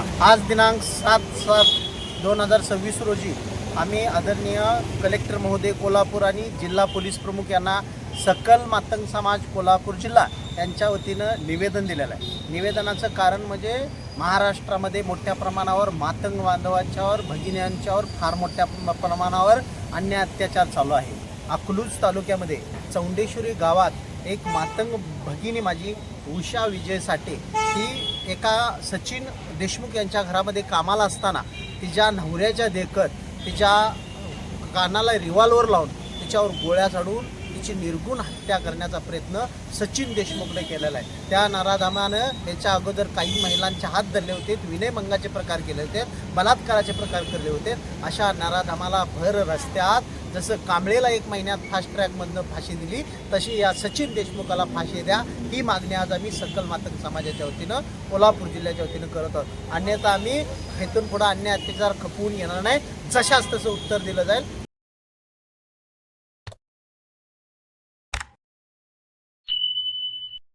आज दिनांक 7/7/2026 रोजी आम्ही आदरणीय कलेक्टर महोदय कोल्हापूर आणि जिल्हा पोलीस प्रमुख यांना सकल मातंग समाज कोल्हापूर जिल्हा यांच्या वतीनं निवेदन दिलेलं आहे। निवेदनाचं कारण म्हणजे महाराष्ट्रामध्ये मोठ्या प्रमाणावर मातंग बांधवांच्यावर भगिन्यांच्यावर फार मोठ्या प्रमाणावर अन्याय अत्याचार चालू आहे। अकलूज तालुक्यामध्ये चौंडेश्वरी गावात एक मातंग भगिनी माझी उषा विजय साठे ही एका सचिन देशमुख यांच्या घरामध्ये कामाला असताना तिच्या नवऱ्याच्या देखत तिच्या कानाला रिव्हॉल्वर लावून तिच्यावर गोळ्या झाडून तिची निर्गुण हत्या करण्याचा प्रयत्न सचिन देशमुखने केलेला आहे। त्या नराधामानं याच्या अगोदर काही महिलांचे हात धरले होते, विनयभंगाचे प्रकार केले होते, बलात्काराचे प्रकार केले होते। अशा नराधामाला भर रस्त्यात जसं कांबळेला 1 महिन्यात फास्ट ट्रॅकमधनं फाशी दिली तशी या सचिन देशमुखाला फाशी द्या ही मागणी आज आम्ही सकल मातंग समाजाच्या वतीनं कोल्हापूर जिल्ह्याच्या वतीनं करत आहोत। अन्यथा आम्ही इथून पुढे अन्याय अत्याचार खपवून येणार नाही, जशाच तसं उत्तर दिलं जाईल।